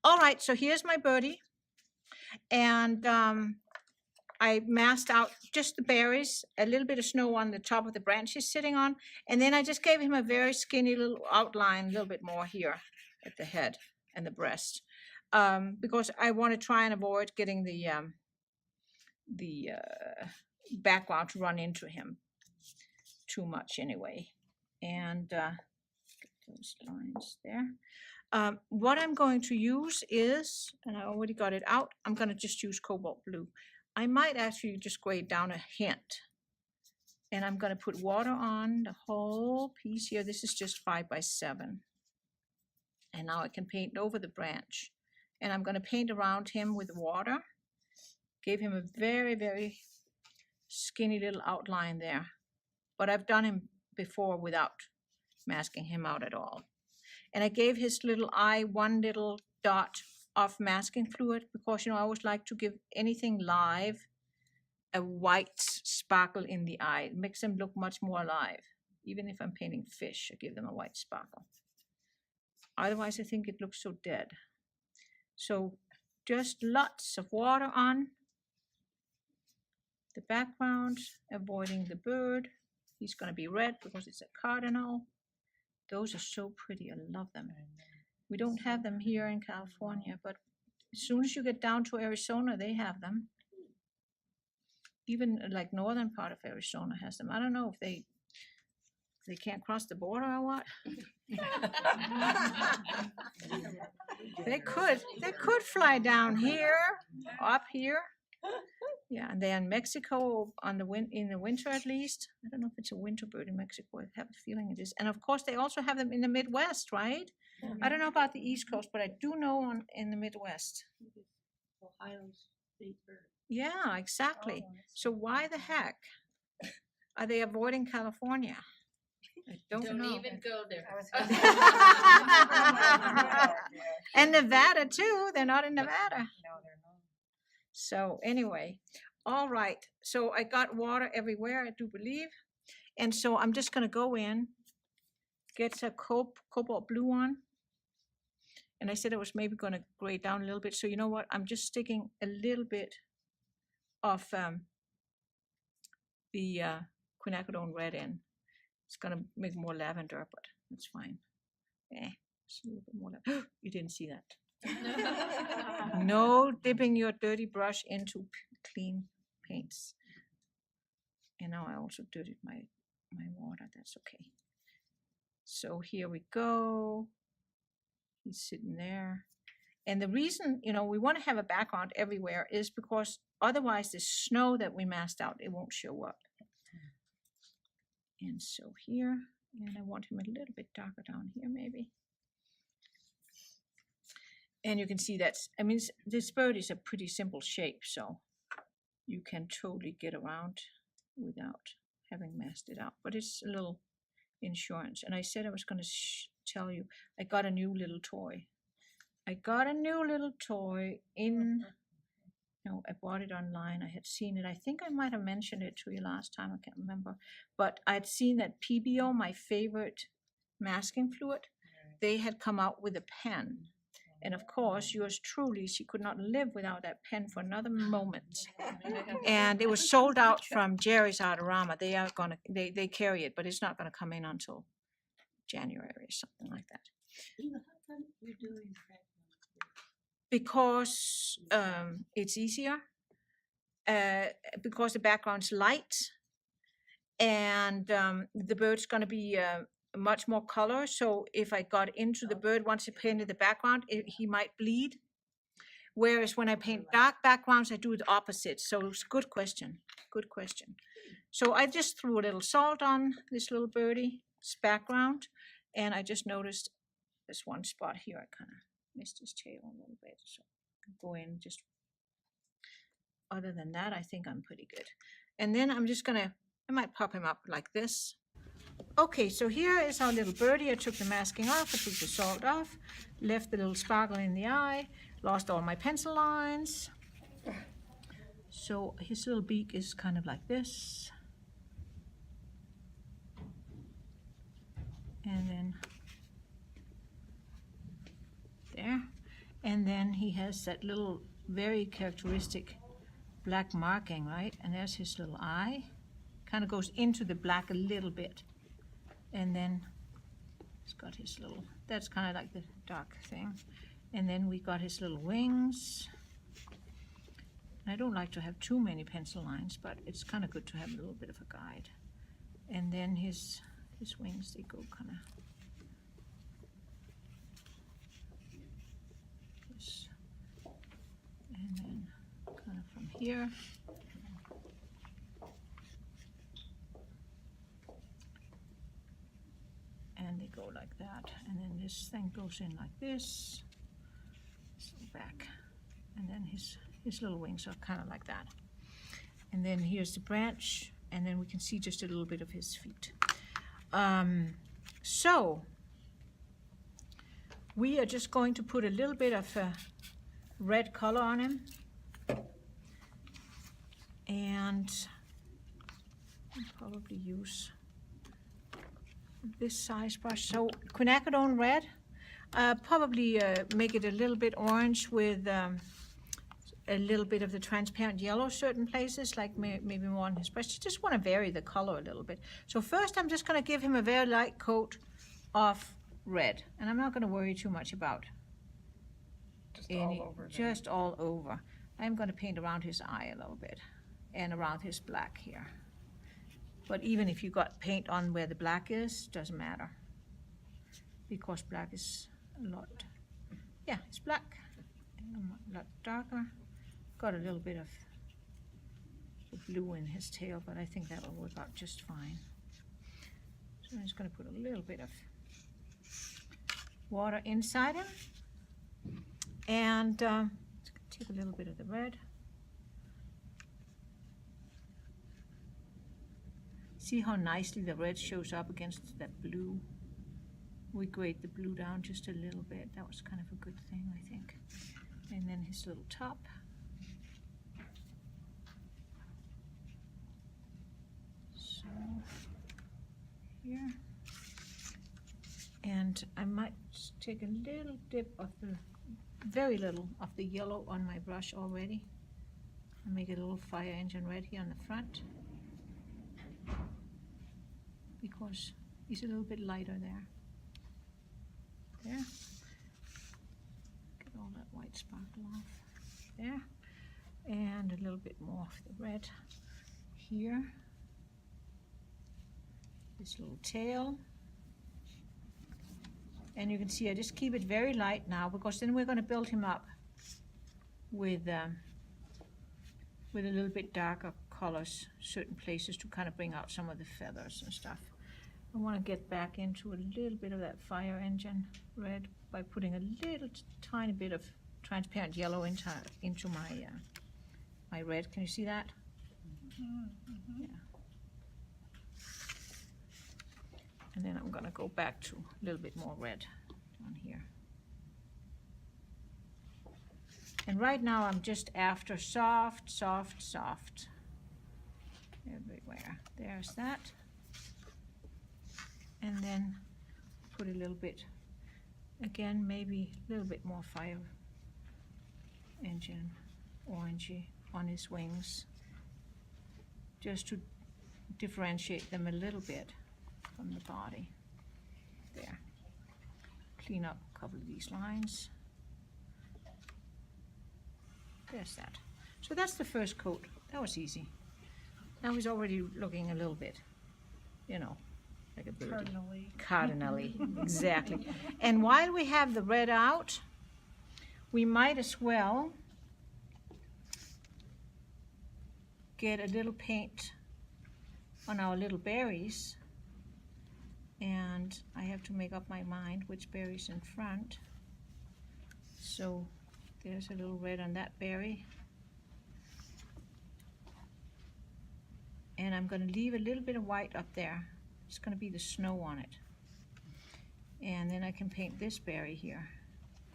All right, so here's my birdie. And I masked out just the berries, a little bit of snow on the top of the branch he's sitting on. And then I just gave him a very skinny little outline, a little bit more here at the head and the breast. Because I want to try and avoid getting the background to run into him too much anyway. And get those lines there. What I'm going to use is, and I already got it out, I'm going to just use Cobalt Blue. I might actually just grade down a hint. And I'm going to put water on the whole piece here. This is just 5x7. And now I can paint over the branch. And I'm going to paint around him with water. Gave him a very, very skinny little outline there. But I've done him before without masking him out at all. And I gave his little eye one little dot of masking fluid because, you know, I always like to give anything live a white sparkle in the eye. It makes them look much more alive. Even if I'm painting fish, I give them a white sparkle. Otherwise, I think it looks so dead. So just lots of water on the background, avoiding the bird. He's going to be red because it's a cardinal. Those are so pretty. I love them. We don't have them here in California, but as soon as you get down to Arizona, they have them. Even like northern part of Arizona has them. I don't know if they can't cross the border or what. They could fly down here, up here. Yeah, and they're in Mexico in the winter at least. I don't know if it's a winter bird in Mexico. I have a feeling it is. And of course, they also have them in the Midwest, right? I don't know about the East Coast, but I do know in the Midwest. Ohio's state bird. Yeah, exactly. So why the heck are they avoiding California? I don't know. Even go there. And Nevada too. They're not in Nevada. No, they're not. So anyway, all right. So I got water everywhere, I do believe. And so I'm just going to go in, get a Cobalt Blue on. And I said I was maybe going to grade down a little bit. So you know what? I'm just sticking a little bit of the Quinacrodone Red in. It's going to make more lavender, but that's fine. Just a little bit more lavender. You didn't see that. No dipping your dirty brush into clean paints. And now I also dirtied my water. That's okay. So here we go. He's sitting there. And the reason, you know, we want to have a background everywhere is because otherwise the snow that we masked out, it won't show up. And so here, and I want him a little bit darker down here maybe. And you can see that's, I mean, this bird is a pretty simple shape, so you can totally get around without having masked it out. But it's a little insurance. And I said I was going to tell you, I got a new little toy. I got a new little toy in, no, I bought it online. I had seen it. I think I might have mentioned it to you last time. I can't remember. But I'd seen that PBO, my favorite masking fluid, they had come out with a pen. And of course, yours truly, she could not live without that pen for another moment. And it was sold out from Jerry's Artorama. They are gonna, they carry it, but it's not gonna come in until January or something like that. How come you're doing that? Because it's easier. Because the background's light, and the bird's gonna be much more color. So if I got into the bird once I painted the background, he might bleed. Whereas when I paint dark backgrounds, I do the opposite. So it's a good question. Good question. So I just threw a little salt on this little birdie's background, and I just noticed this one spot here. I kind of missed his tail a little bit. So I go in just. Other than that, I think I'm pretty good. And then I'm just gonna, I might pop him up like this. Okay, so here is our little birdie. I took the masking off, I took the salt off, left the little sparkle in the eye, lost all my pencil lines. So his little beak is kind of like this. And then there. And then he has that little very characteristic black marking, right? And there's his little eye. Kind of goes into the black a little bit. And then he's got his little, that's kind of like the dark thing. And then we got his little wings. I don't like to have too many pencil lines, but it's kind of good to have a little bit of a guide. And then his wings, they go kind of this, and then kind of from here. And they go like that, and then this thing goes in like this, back, and then his little wings are kind of like that. And then here's the branch, and then we can see just a little bit of his feet. So we are just going to put a little bit of red color on him, and I'll probably use this size brush. So Quinacrodone Red, probably make it a little bit orange with a little bit of the transparent yellow certain places, like maybe more on his brush. You just want to vary the color a little bit. So first I'm just going to give him a very light coat of red, and I'm not going to worry too much about just all over. I'm going to paint around his eye a little bit and around his black here. But even if you got paint on where the black is, doesn't matter, because black is a lot, yeah, it's black, a lot darker. Got a little bit of blue in his tail, but I think that will work out just fine. So I'm just going to put a little bit of water inside him, and take a little bit of the red. See how nicely the red shows up against that blue? We grade the blue down just a little bit. That was kind of a good thing, I think. And then his little top. So, here. And I might take a little dip of the, very little of the yellow on my brush already. And make a little fire engine red here on the front, because he's a little bit lighter there. There. Get all that white sparkle off there. And a little bit more of the red here. This little tail. And you can see I just keep it very light now, because then we're going to build him up with a little bit darker colors, certain places, to kind of bring out some of the feathers and stuff. I want to get back into a little bit of that fire engine red by putting a little tiny bit of transparent yellow into my my red. Can you see that? Yeah. And then I'm going to go back to a little bit more red down here. And right now I'm just after soft, soft, soft everywhere. There's that. And then put a little bit, again, maybe a little bit more fire engine orangey on his wings, just to differentiate them a little bit from the body. There. Clean up a couple of these lines. There's that. So that's the first coat. That was easy. Now he's already looking a little bit, you know, like a birdie. Cardinally, exactly. And while we have the red out, we might as well get a little paint on our little berries. And I have to make up my mind which berry's in front. So there's a little red on that berry. And I'm going to leave a little bit of white up there. It's going to be the snow on it. And then I can paint this berry here.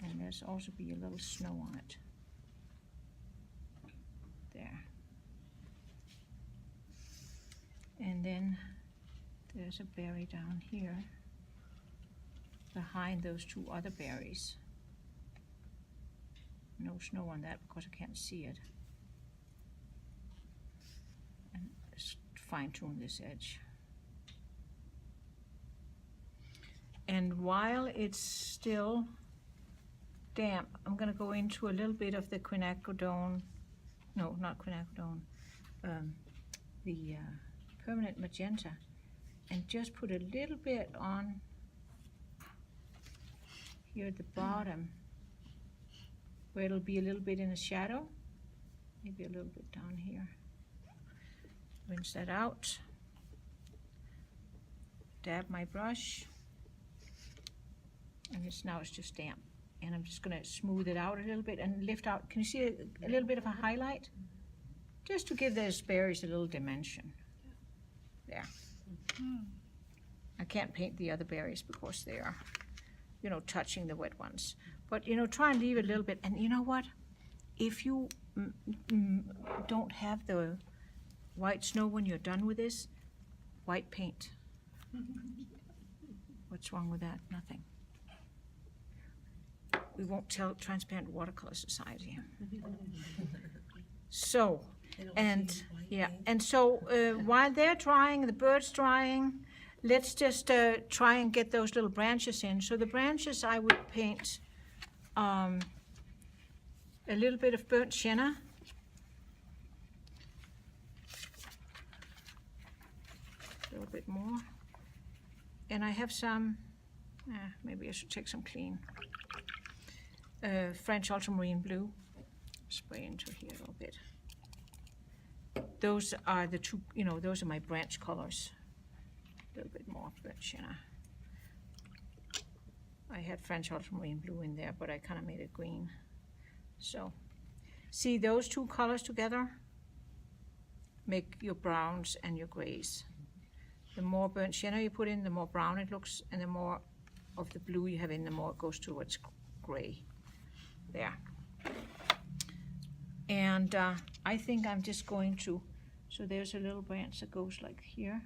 And there's also be a little snow on it. There. And then there's a berry down here behind those two other berries. no snow on that because I can't see it. And just fine tune this edge. And while it's still damp, I'm going to go into a little bit of the Quinacrodone, no, not Quinacrodone, the permanent magenta, and just put a little bit on here at the bottom, where it'll be a little bit in the shadow, maybe a little bit down here. Rinse that out, dab my brush, and now it's just damp. And I'm just going to smooth it out a little bit and lift out. Can you see a little bit of a highlight? Just to give those berries a little dimension. There. I can't paint the other berries because they are, you know, touching the wet ones. But, you know, try and leave it a little bit. And you know what? If you don't have the white snow when you're done with this, white paint. What's wrong with that? Nothing. We won't tell Transparent Watercolor Society. So, and yeah, and so while they're drying, the bird's drying, let's just try and get those little branches in. So the branches I would paint a little bit of burnt sienna. A little bit more. And I have some, maybe I should take some clean. French Ultramarine blue, spray into here a little bit. Those are the two, you know, those are my branch colors. A little bit more burnt sienna. I had French Ultramarine blue in there, but I kind of made it green. So, see those two colors together? Make your browns and your grays. The more burnt sienna you put in, the more brown it looks, and the more of the blue you have in, the more it goes towards gray. There. And I think I'm just going to, so there's a little branch that goes like here.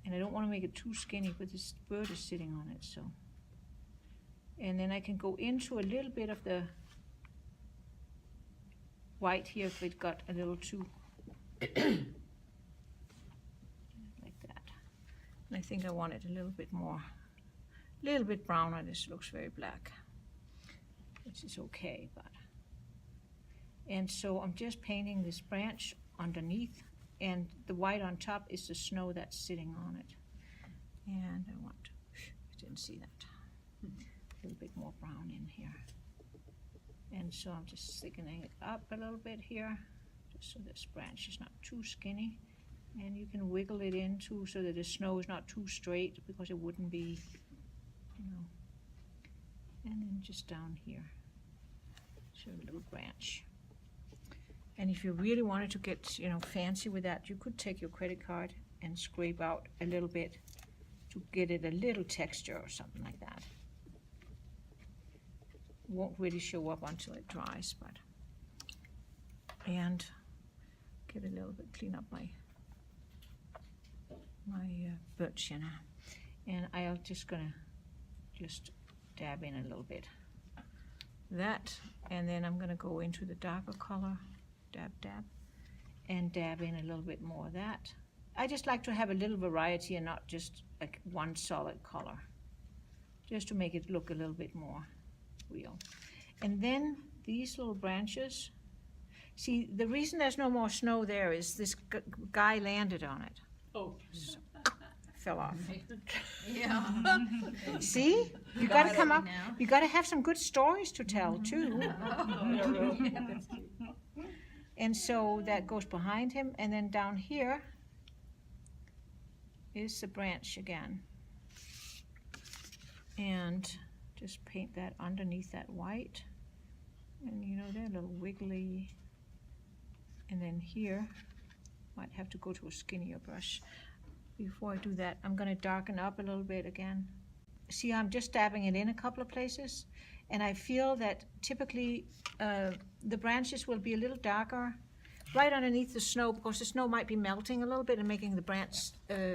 And I don't want to make it too skinny, but this bird is sitting on it, so. And then I can go into a little bit of the white here if it got a little too, like that. And I think I want it a little bit more, a little bit browner. This looks very black, which is okay, but. And so I'm just painting this branch underneath, and the white on top is the snow that's sitting on it. And I want to, I didn't see that. A little bit more brown in here. And so I'm just thickening it up a little bit here, just so this branch is not too skinny. And you can wiggle it in too, so that the snow is not too straight, because it wouldn't be, you know. And then just down here, so a little branch. And if you really wanted to get, you know, fancy with that, you could take your credit card and scrape out a little bit to get it a little texture or something like that. Won't really show up until it dries, but. And get a little bit, clean up my burnt sienna. And I'm just gonna just dab in a little bit. That, and then I'm gonna go into the darker color. Dab, dab, and dab in a little bit more of that. I just like to have a little variety and not just like one solid color, just to make it look a little bit more real. And then these little branches, see, the reason there's no more snow there is this guy landed on it. Oh. So, fell off. Yeah. See, you got to come up, you got to have some good stories to tell too. And so that goes behind him, and then down here is the branch again. And just paint that underneath that white. And you know, they're a little wiggly. And then here, might have to go to a skinnier brush. Before I do that, I'm gonna darken up a little bit again. See, I'm just dabbing it in a couple of places. And I feel that typically the branches will be a little darker right underneath the snow, because the snow might be melting a little bit and making the branch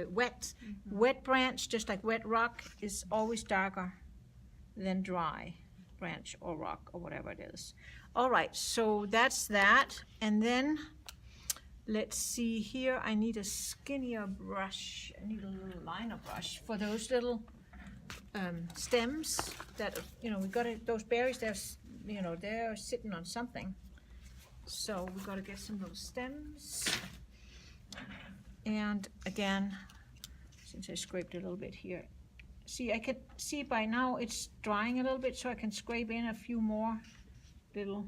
wet. Wet branch, just like wet rock, is always darker than dry. branch or rock or whatever it is. All right, so that's that. And then let's see here. I need a skinnier brush. I need a little liner brush for those little stems that, you know, we got it, those berries, they're sitting on something. So we got to get some little stems. And again, since I scraped a little bit here, see, I can see by now it's drying a little bit, so I can scrape in a few more little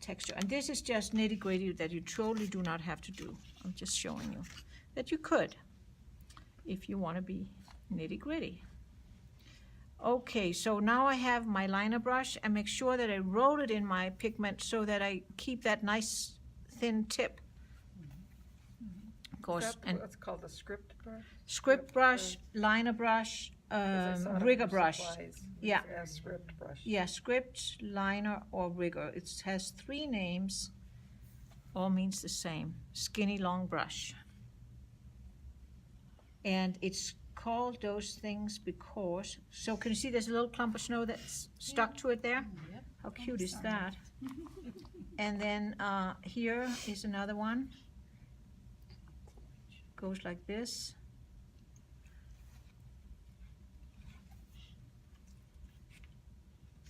texture. And this is just nitty-gritty that you totally do not have to do. I'm just showing you that you could if you want to be nitty-gritty. Okay, so now I have my liner brush, and make sure that I roll it in my pigment so that I keep that nice thin tip. Of course, and what's called a script brush? Script brush, liner brush, rigger brush. Yeah. Yeah, script brush. Yeah, script, liner, or rigger. It has 3 names, all means the same. Skinny long brush. And it's called those things because, so can you see there's a little clump of snow that's stuck to it there? Yep. How cute is that? And then here is another one. Goes like this.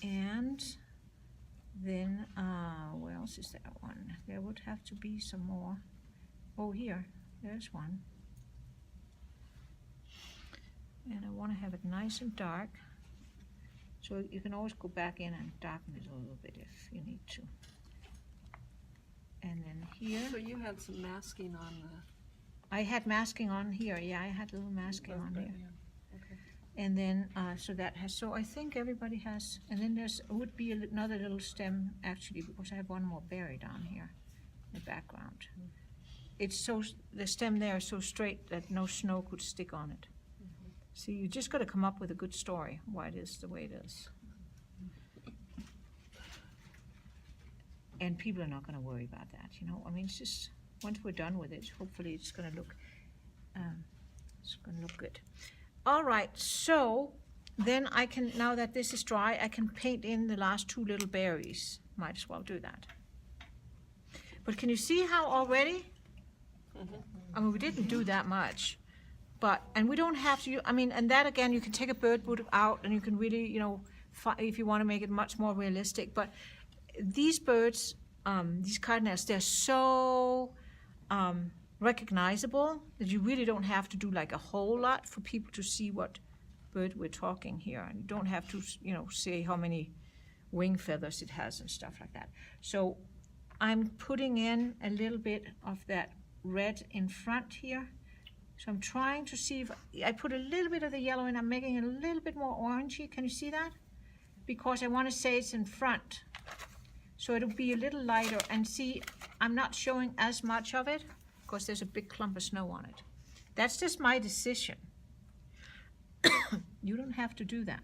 And then, where else is that one? There would have to be some more. Oh, here, there's one. And I want to have it nice and dark. So you can always go back in and darken it a little bit if you need to. And then here. So you had some masking on the. I had masking on here, yeah, I had a little masking on here. Okay. And then, so that has, so I think everybody has, and then there's, would be another little stem actually, because I have one more berry down here in the background. It's so, the stem there is so straight that no snow could stick on it. So you just gotta come up with a good story why it is the way it is. And people are not gonna worry about that, you know, I mean, it's just, once we're done with it, hopefully it's gonna look good. All right, so then I can, now that this is dry, I can paint in the last 2 little berries. Might as well do that. But can you see how already? I mean, we didn't do that much, but, and we don't have to, I mean, and that again, you can take a bird boot out and you can really, you know, if you want to make it much more realistic, but these birds, these cardinals, they're so recognizable that you really don't have to do like a whole lot for people to see what bird we're talking here. And you don't have to, you know, say how many wing feathers it has and stuff like that. So I'm putting in a little bit of that red in front here. So I'm trying to see if I put a little bit of the yellow in. I'm making it a little bit more orangey. Can you see that? Because I want to say it's in front. So it'll be a little lighter, and see, I'm not showing as much of it because there's a big clump of snow on it. That's just my decision. You don't have to do that.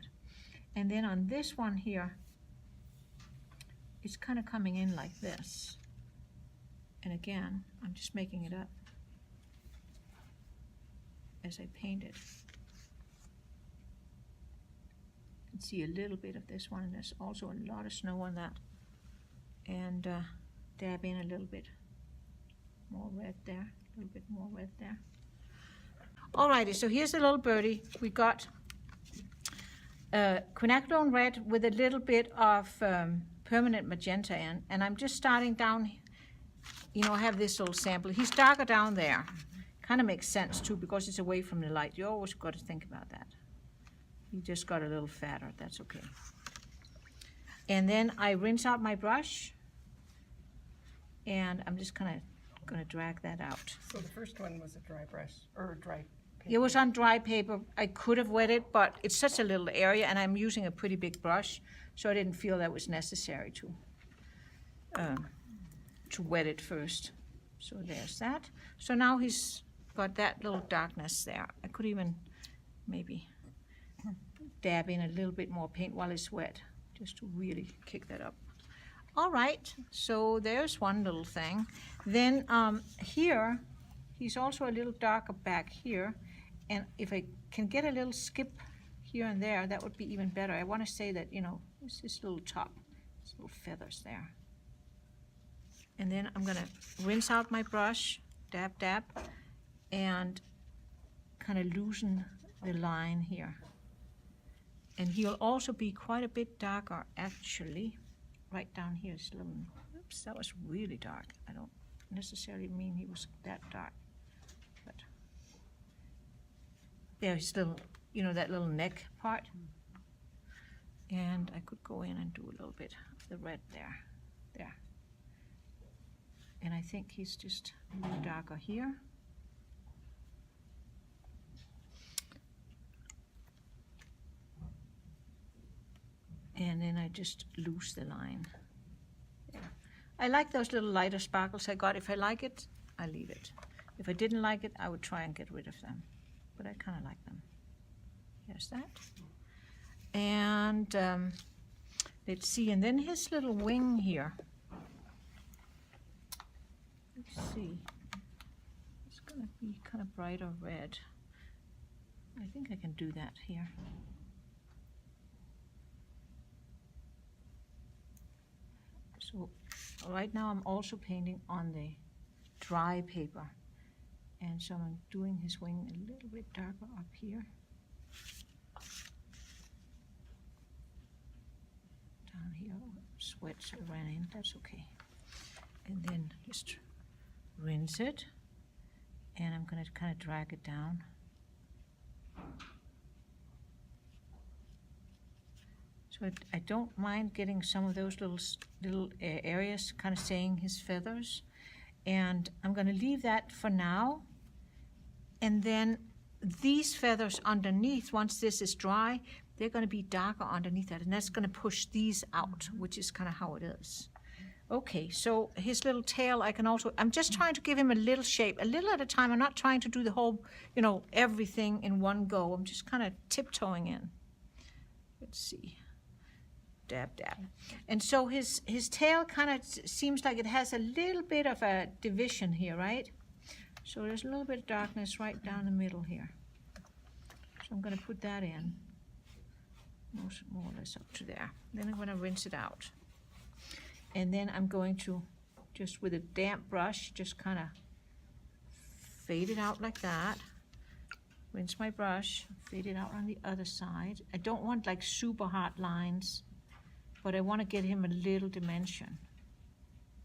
And then on this one here, it's kind of coming in like this. And again, I'm just making it up as I paint it. You can see a little bit of this one, and there's also a lot of snow on that. And dab in a little bit more red there, a little bit more red there. Alrighty, so here's a little birdie. We got Quinacrodone Red with a little bit of permanent magenta in, and I'm just starting down, you know, I have this little sample. He's darker down there. Kind of makes sense too, because it's away from the light. You always got to think about that. He just got a little fatter, that's okay. And then I rinse out my brush, and I'm just kind of going to drag that out. So the first one was a dry brush, or a dry paper. It was on dry paper. I could have wet it, but it's such a little area, and I'm using a pretty big brush, so I didn't feel that was necessary to wet it first. So there's that. So now he's got that little darkness there. I could even maybe dab in a little bit more paint while it's wet, just to really kick that up. All right, so there's one little thing. Then here, he's also a little darker back here. And if I can get a little skip here and there, that would be even better. I want to say that, you know, it's this little top, these little feathers there. And then I'm going to rinse out my brush, dab, dab, and kind of loosen the line here. And he'll also be quite a bit darker, actually. Right down here is a little, oops, that was really dark. I don't necessarily mean he was that dark, but there's little, you know, that little neck part. And I could go in and do a little bit of the red there. And I think he's just a little darker here. And then I just loose the line. Yeah. I like those little lighter sparkles I got. If I like it, I leave it. If I didn't like it, I would try and get rid of them. But I kind of like them. There's that. And let's see, and then his little wing here. Let's see. It's gonna be kind of brighter red. I think I can do that here. So right now I'm also painting on the dry paper. And so I'm doing his wing a little bit darker up here. Down here, sweat so it ran in, that's okay. And then just rinse it. And I'm gonna kind of drag it down. So I don't mind getting some of those little areas, kind of saying his feathers. And I'm going to leave that for now. And then these feathers underneath, once this is dry, they're going to be darker underneath that. And that's going to push these out, which is kind of how it is. Okay, so his little tail, I'm just trying to give him a little shape, a little at a time. I'm not trying to do the whole, you know, everything in one go. I'm just kind of tiptoeing in. Let's see. Dab, dab. And so his tail kind of seems like it has a little bit of a division here, right? So there's a little bit of darkness right down the middle here. So I'm going to put that in, more or less up to there. Then I'm going to rinse it out. And then I'm going to, just with a damp brush, just kind of fade it out like that. Rinse my brush, fade it out on the other side. I don't want like super hard lines, but I want to get him a little dimension.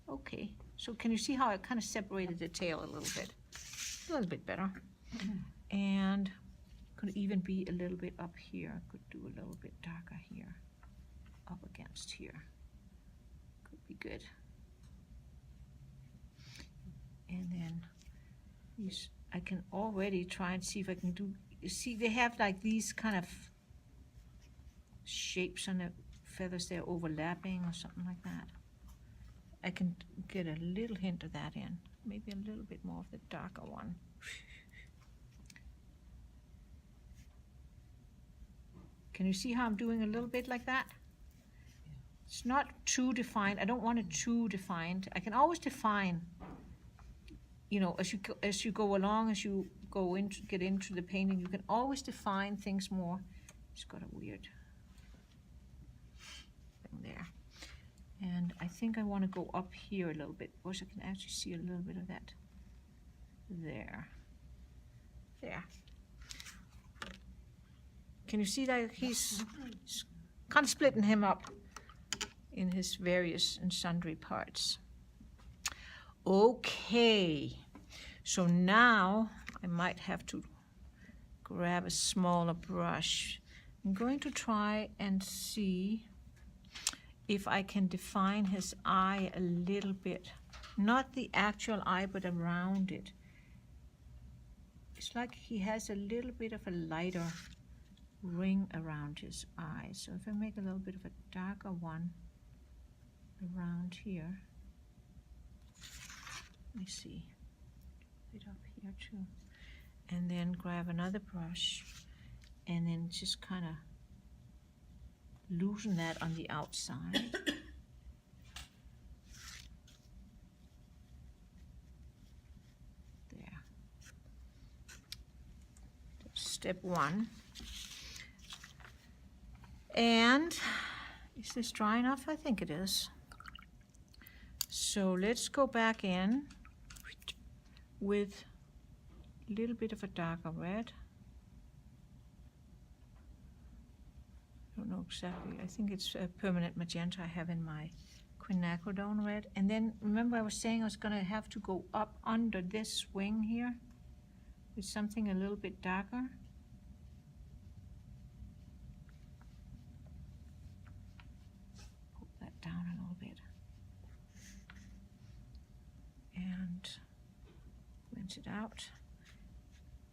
Okay, so can you see how I kind of separated the tail a little bit better? And could even be a little bit up here. I could do a little bit darker here, up against here. Could be good. And then I can already try and see if I can do, see they have like these kind of shapes on the feathers, they're overlapping or something like that. I can get a little hint of that in, maybe a little bit more of the darker one. Can you see how I'm doing a little bit like that? It's not too defined. I don't want it too defined. I can always define, you know, as you go along, as you get into the painting, you can always define things more. It's got a weird there. And I think I want to go up here a little bit, because I can actually see a little bit of that there. Can you see that he's kind of splitting him up in his various and sundry parts? Okay, so now I might have to grab a smaller brush. I'm going to try and see if I can define his eye a little bit. Not the actual eye, but around it. It's like he has a little bit of a lighter ring around his eye. So if I make a little bit of a darker one around here. Let me see. A bit up here too. And then grab another brush and then just kind of loosen that on the outside. There. That's step one. And is this dry enough? I think it is. So let's go back in with a little bit of a darker red. I don't know exactly. I think it's a permanent magenta I have in my Quinacrodone Red. And then remember I was saying I was going to have to go up under this wing here with something a little bit darker. Pull that down a little bit. And rinse it out.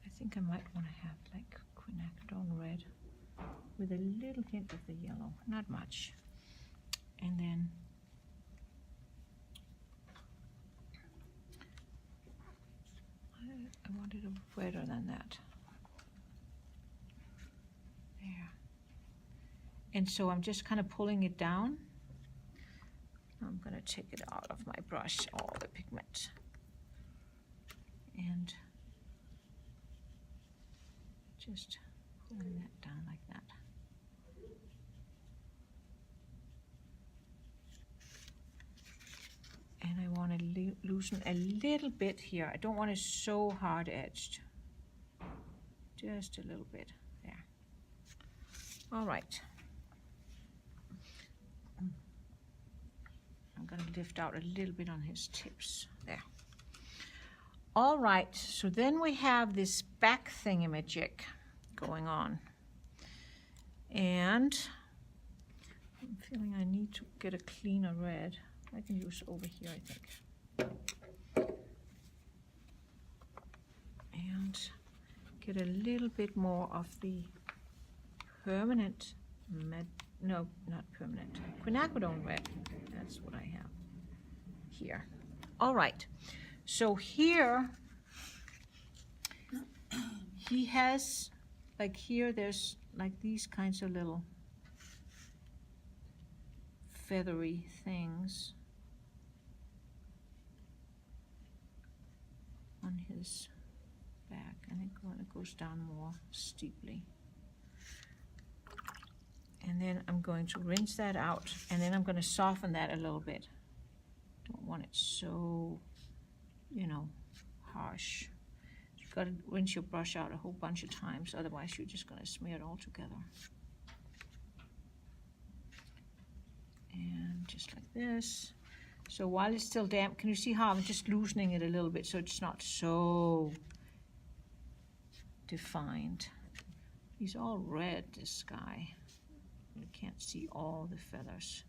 I think I might want to have like Quinacrodone Red with a little hint of the yellow, not much. And then I wanted it redder than that. There. And so I'm just kind of pulling it down. I'm going to take it out of my brush, all the pigment. And just pulling that down like that. And I want to loosen a little bit here. I don't want it so hard edged. Just a little bit there. All right. I'm going to lift out a little bit on his tips there. All right, so then we have this back thingamajig going on. And I'm feeling I need to get a cleaner red. I can use over here, I think. And get a little bit more of the permanent, no, not permanent, Quinacrodone Red. That's what I have here. All right, so here he has, like here, there's like these kinds of little feathery things on his back, and it goes down more steeply. And then I'm going to rinse that out, and then I'm going to soften that a little bit. Don't want it so, you know, harsh. You've got to rinse your brush out a whole bunch of times, otherwise you're just going to smear it all together. And just like this. So while it's still damp, can you see how I'm just loosening it a little bit so it's not so defined? He's all red, this guy. You can't see all the feathers.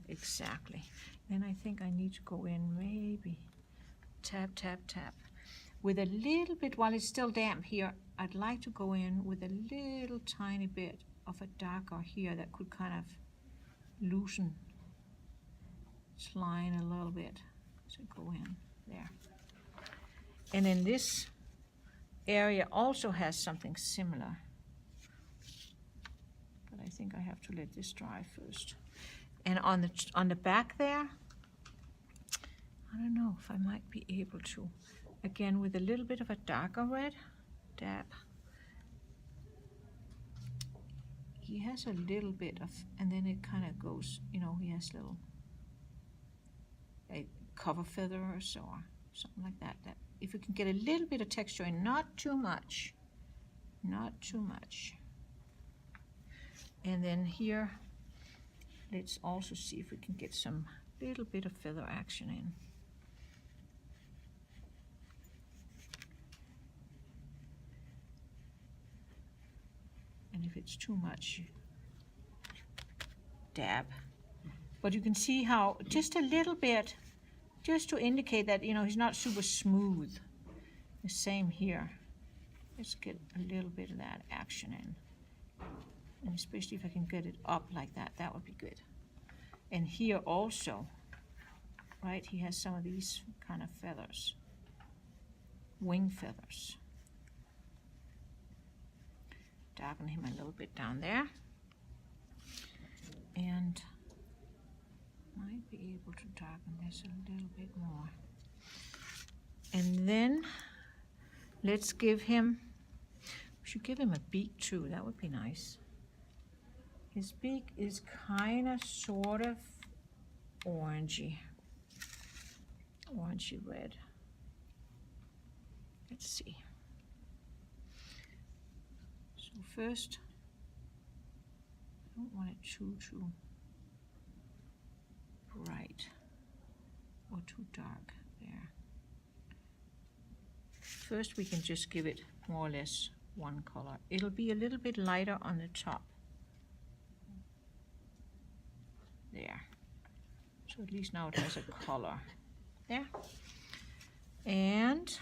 Exactly. Then I think I need to go in maybe tap, tap, tap. With a little bit, while it's still damp here, I'd like to go in with a little tiny bit of a darker here that could kind of loosen this line a little bit. So go in there. And then this area also has something similar. But I think I have to let this dry first. And on the back there, I don't know if I might be able to, again with a little bit of a darker red, dab. He has a little bit of, and then it kind of goes, you know, he has little cover feathers or something like that. That if you can get a little bit of texture in, not too much, not too much. And then here, let's also see if we can get some little bit of feather action in. And if it's too much, dab. But you can see how just a little bit, just to indicate that, you know, he's not super smooth. The same here. Let's get a little bit of that action in. And especially if I can get it up like that, that would be good. And here also, right, he has some of these kind of feathers, wing feathers. Darken him a little bit down there. And might be able to darken this a little bit more. And then let's give him, we should give him a beak too, that would be nice. His beak is kind of sort of orangey red. Let's see. So first, I don't want it too bright or too dark there. First we can just give it more or less one color. It'll be a little bit lighter on the top. There. So at least now it has a color. There. And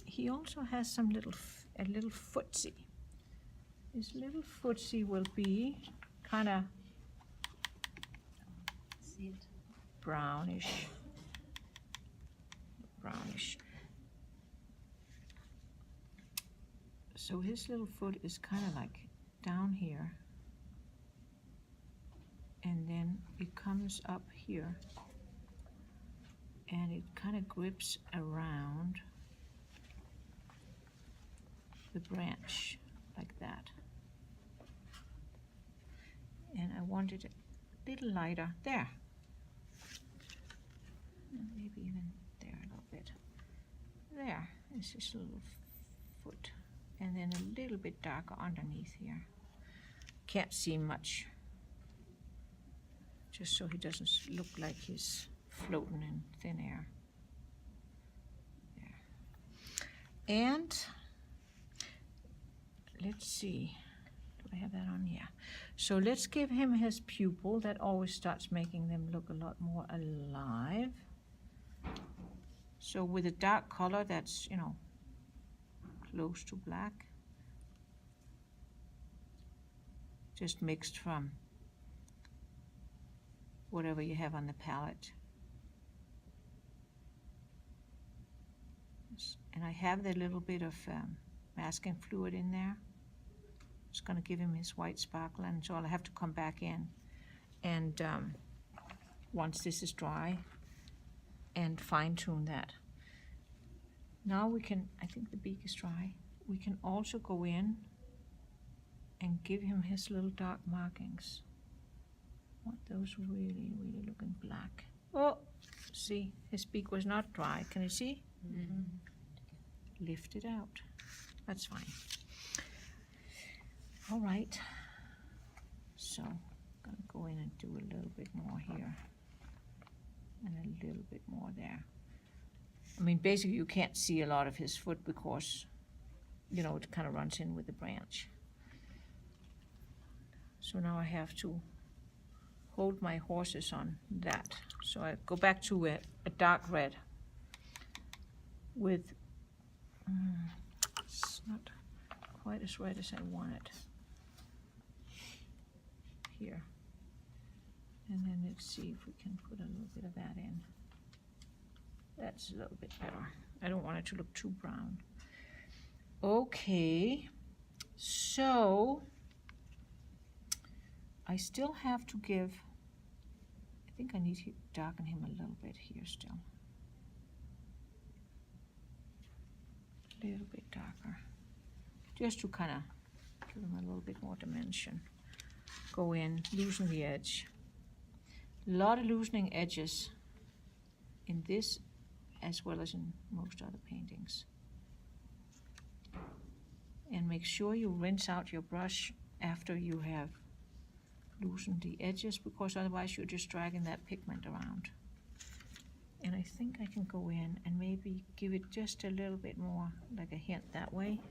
he also has some a little footsie. His little footsie will be kind of brownish. So his little foot is kind of like down here, and then it comes up here, and it kind of grips around the branch like that. And I want it a little lighter there. And maybe even there a little bit. There is his little foot. And then a little bit darker underneath here. Can't see much. Just so he doesn't look like he's floating in thin air. There. And let's see. Do I have that on? Yeah. So let's give him his pupil. That always starts making them look a lot more alive. So with a dark color that's, you know, close to black, just mixed from whatever you have on the palette. And I have the little bit of masking fluid in there. It's going to give him his white sparkle, and so I'll have to come back in and once this is dry and fine-tune that. Now we can, I think the beak is dry, we can also go in and give him his little dark markings. I want those really looking black. Oh, see, his beak was not dry. Can you see? Mm-hmm. Lift it out. That's fine. All right. So I'm going to go in and do a little bit more here and a little bit more there. I mean, basically you can't see a lot of his foot because, you know, it kind of runs in with the branch. So now I have to hold my horses on that. So I go back to a dark red with, it's not quite as red as I want it. Here. And then let's see if we can put a little bit of that in. That's a little bit better. I don't want it to look too brown. Okay, so I still have to give, I think I need to darken him a little bit here still. A little bit darker. Just to kind of give him a little bit more dimension. Go in, loosen the edge. A lot of loosening edges in this as well as in most other paintings. And make sure you rinse out your brush after you have loosened the edges, because otherwise you're just dragging that pigment around. And I think I can go in and maybe give it just a little bit more, like a hint that way.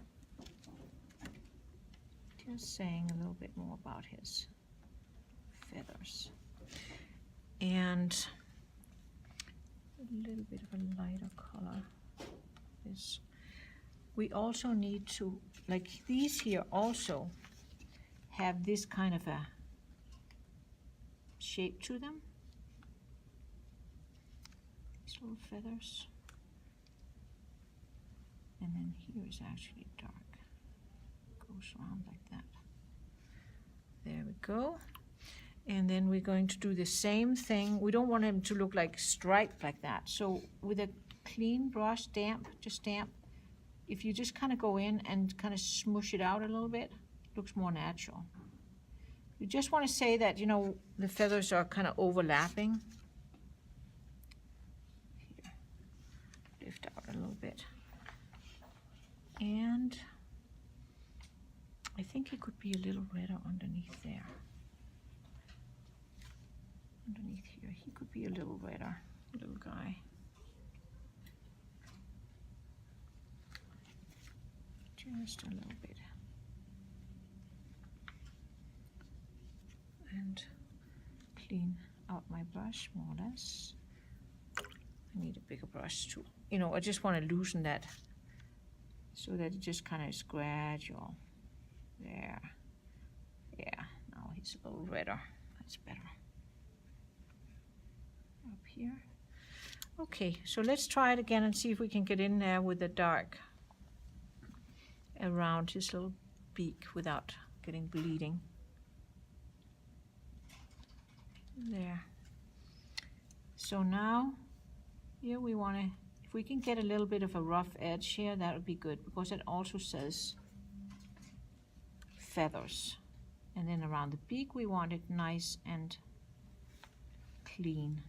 Just saying a little bit more about his feathers. And a little bit of a lighter color. This. We also need to, like these here also have this kind of a shape to them. These little feathers. And then here is actually dark. Goes around like that. There we go. And then we're going to do the same thing. We don't want him to look like striped like that. So with a clean brush, just damp, if you just kind of go in and kind of smush it out a little bit, it looks more natural. You just want to say that, you know, the feathers are kind of overlapping. Here, lift out a little bit. And I think it could be a little redder underneath there. Underneath here, he could be a little redder, little guy. Just a little bit. And clean out my brush more or less. I need a bigger brush too. You know, I just want to loosen that so that it just kind of is gradual. There. Yeah, now he's a little redder. That's better. Up here. Okay, so let's try it again and see if we can get in there with the dark around his little beak without getting bleeding. There. So now here we want to, if we can get a little bit of a rough edge here, that would be good, because it also says feathers. And then around the beak we want it nice and clean.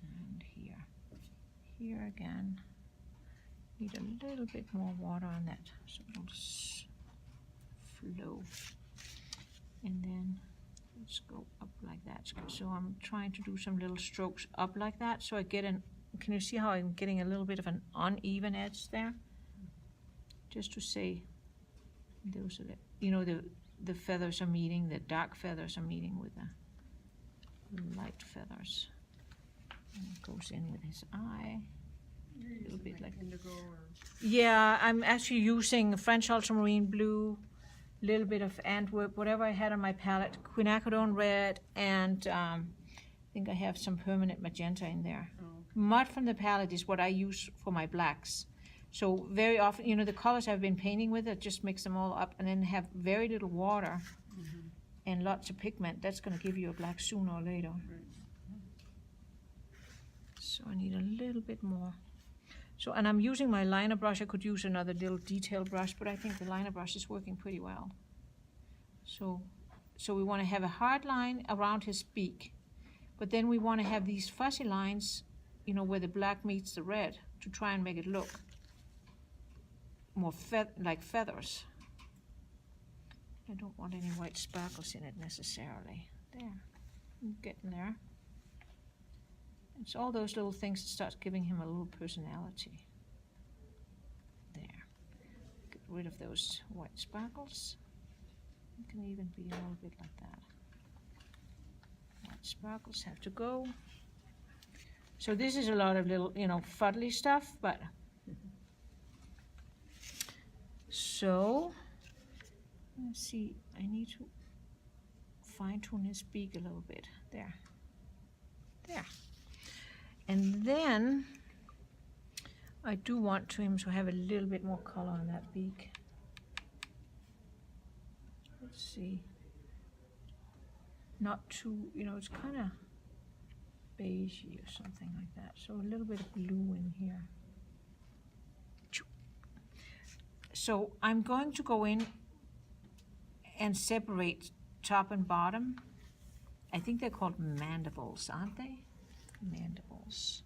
And here again, need a little bit more water on that, so it'll flow. And then let's go up like that. So I'm trying to do some little strokes up like that, so I get an, can you see how I'm getting a little bit of an uneven edge there? Just to say, those are the, you know, the feathers are meeting, the dark feathers are meeting with the light feathers. And it goes in with his eye. A little bit like indigo or... Yeah, I'm actually using French Ultramarine Blue, a little bit of Antwerp, whatever I had on my palette, Quinacrodone Red, and I think I have some permanent Magenta in there. Oh, okay. Mud from the palette is what I use for my blacks. So very often, you know, the colors I've been painting with, I just mix them all up and then have very little water and lots of pigment. That's going to give you a black sooner or later. So I need a little bit more. So, and I'm using my liner brush. I could use another little detail brush, but I think the liner brush is working pretty well. So we want to have a hard line around his beak, but then we want to have these fuzzy lines, you know, where the black meets the red, to try and make it look more like feathers. I don't want any white sparkles in it necessarily. There, I'm getting there. It's all those little things that start giving him a little personality. There. Get rid of those white sparkles. It can even be a little bit like that. White sparkles have to go. So this is a lot of little, you know, fuddly stuff, but so let's see, I need to fine-tune his beak a little bit. There. There. And then I do want him to have a little bit more color on that beak. Let's see. Not too, you know, it's kind of beigey or something like that. So a little bit of blue in here. So I'm going to go in and separate top and bottom. I think they're called mandibles, aren't they? Mandibles.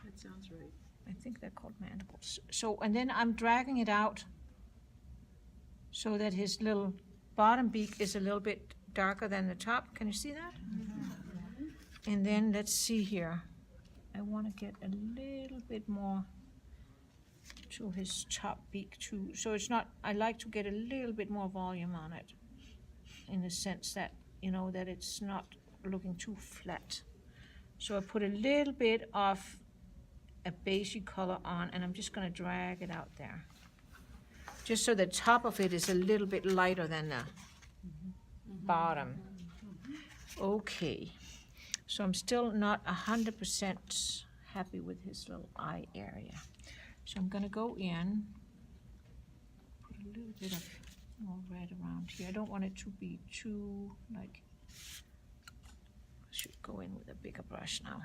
That sounds right. I think they're called mandibles. So, and then I'm dragging it out so that his little bottom beak is a little bit darker than the top. Can you see that? Mm-hmm. And then let's see here. I want to get a little bit more to his top beak too. So it's not, I like to get a little bit more volume on it, in the sense that, you know, that it's not looking too flat. So I put a little bit of a beigey color on, and I'm just going to drag it out there, just so the top of it is a little bit lighter than the bottom. Okay, so I'm still not 100% happy with his little eye area. So I'm going to go in, put a little bit of more red around here. I don't want it to be too, like, I should go in with a bigger brush now.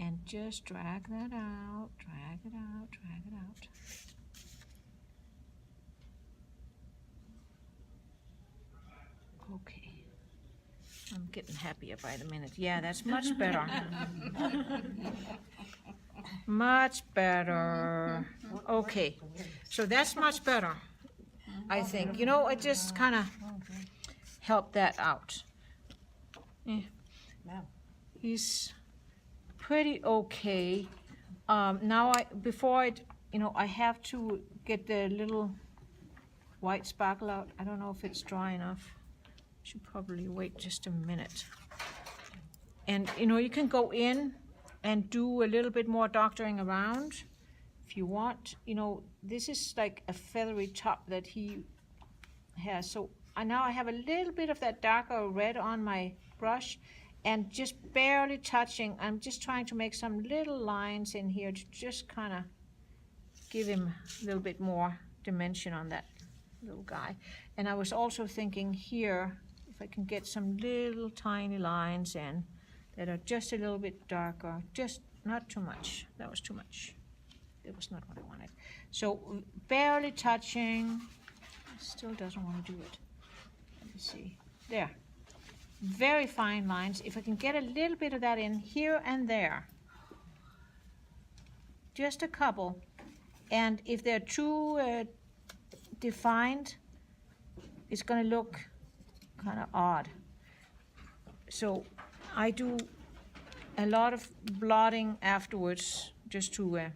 And just drag that out, drag it out, drag it out. Okay. I'm getting happier by the minute. Yeah, that's much better. Much better. Okay, so that's much better, I think. You know, it just kind of helped that out. Yeah. He's pretty okay. Now I have to get the little white sparkle out. I don't know if it's dry enough. Should probably wait just a minute. And you can go in and do a little bit more doctoring around if you want. This is like a feathery top that he has. So now I have a little bit of that darker red on my brush and just barely touching. I'm just trying to make some little lines in here to just kind of give him a little bit more dimension on that little guy. And I was also thinking here, if I can get some little tiny lines in that are just a little bit darker, just not too much. That was too much. It was not what I wanted. So barely touching, still doesn't want to do it. Let me see, there. Very fine lines. If I can get a little bit of that in here and there, just a couple. And if they're too defined, it's going to look kind of odd. So I do a lot of blotting afterwards just to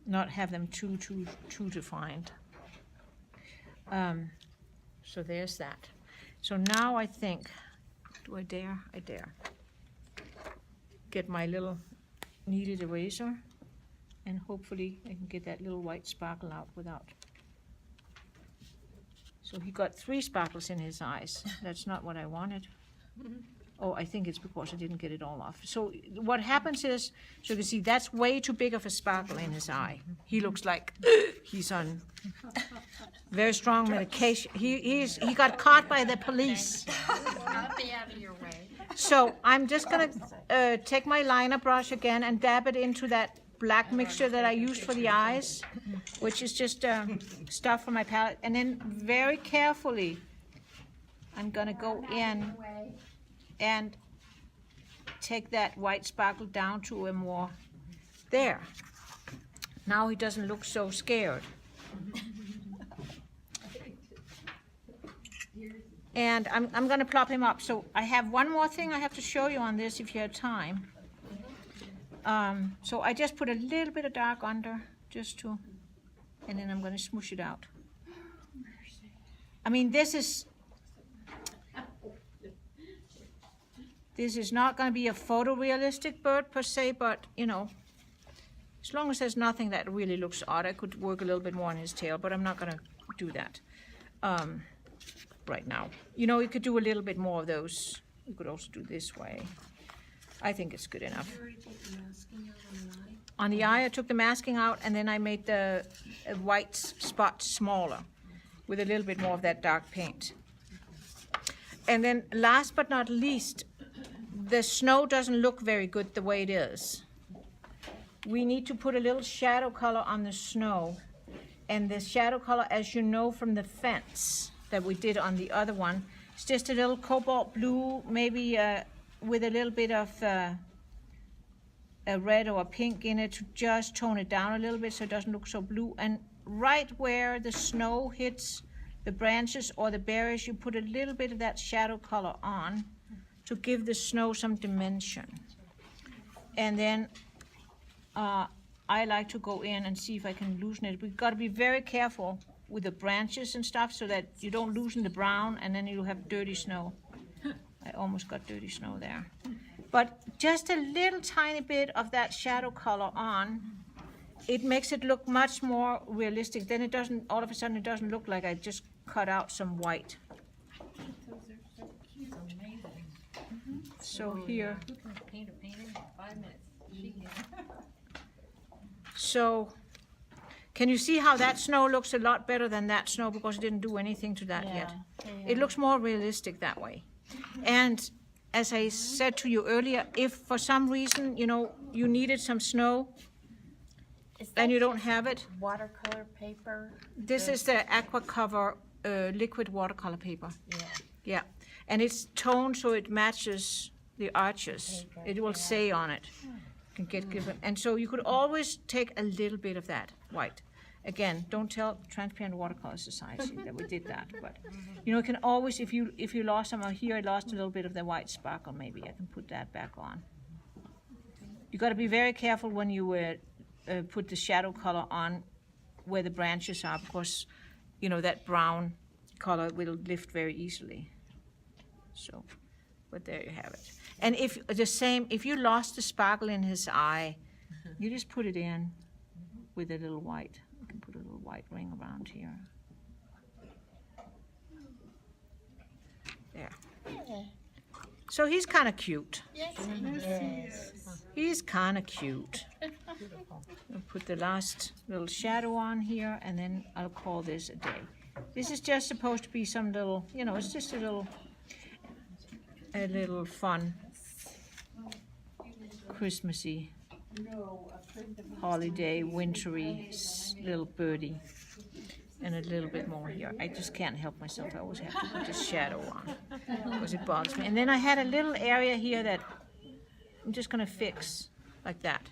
not have them too defined. So there's that. So now I think, do I dare? I dare. Get my little kneaded eraser, and hopefully I can get that little white sparkle out without. So he got 3 sparkles in his eyes. That's not what I wanted. Oh, I think it's because I didn't get it all off. So what happens is, so you can see that's way too big of a sparkle in his eye. He looks like he's on very strong medication. He got caught by the police. I'll be out of your way. So I'm just gonna take my liner brush again and dab it into that black mixture that I used for the eyes, which is just stuff from my palette. And then very carefully, I'm gonna go in and take that white sparkle down to a more, there. Now he doesn't look so scared. And I'm gonna plop him up. So I have one more thing I have to show you on this if you have time. So I just put a little bit of dark under, just to, and then I'm gonna smoosh it out. I mean, this is not going to be a photorealistic bird per se, but as long as there's nothing that really looks odd, I could work a little bit more on his tail, but I'm not going to do that right now. You could do a little bit more of those. You could also do this way. I think it's good enough. On the eye, I took the masking out, and then I made the white spot smaller with a little bit more of that dark paint. And then last but not least, the snow doesn't look very good the way it is. We need to put a little shadow color on the snow. And the shadow color, as you know from the fence that we did on the other one, it's just a little cobalt blue, maybe with a little bit of a red or a pink in it to just tone it down a little bit so it doesn't look so blue. And right where the snow hits the branches or the berries, you put a little bit of that shadow color on to give the snow some dimension. And then I like to go in and see if I can loosen it. We've got to be very careful with the branches and stuff so that you don't loosen the brown and then you'll have dirty snow. I almost got dirty snow there. But just a little tiny bit of that shadow color on, it makes it look much more realistic. Then it doesn't, all of a sudden it doesn't look like I just cut out some white. So here. Paint a painting in 5 minutes. She can. So, can you see how that snow looks a lot better than that snow because it didn't do anything to that yet? It looks more realistic that way. And as I said to you earlier, if for some reason, you needed some snow and you don't have it, Watercolor paper. this is the Aqua Cover liquid watercolor paper. Yeah. Yeah, and it's toned so it matches the arches. It will say on it. Can get given, and so you could always take a little bit of that white. Again, don't tell Transparent Watercolor Society that we did that, but you know, you can always, if you lost some, here I lost a little bit of the white sparkle, maybe I can put that back on. You got to be very careful when you put the shadow color on where the branches are, because you know that brown color will lift very easily. So, but there you have it. And if you lost the sparkle in his eye, you just put it in with a little white. You can put a little white ring around here. There. So he's kind of cute. He's kind of cute. I'll put the last little shadow on here, and then I'll call this a day. This is just supposed to be some little, you know, it's just a little fun, Christmassy, holiday, wintry little birdie. And a little bit more here. I just can't help myself. I always have to put this shadow on because it bothers me. And then I had a little area here that I'm just going to fix like that.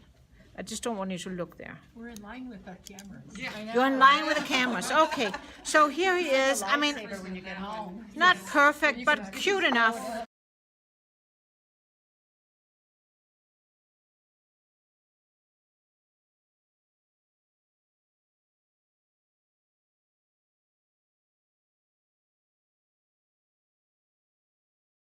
I just don't want you to look there. We're in line with our cameras. You're in line with the cameras. Okay, so here he is. I mean, When you get home. not perfect, but cute enough.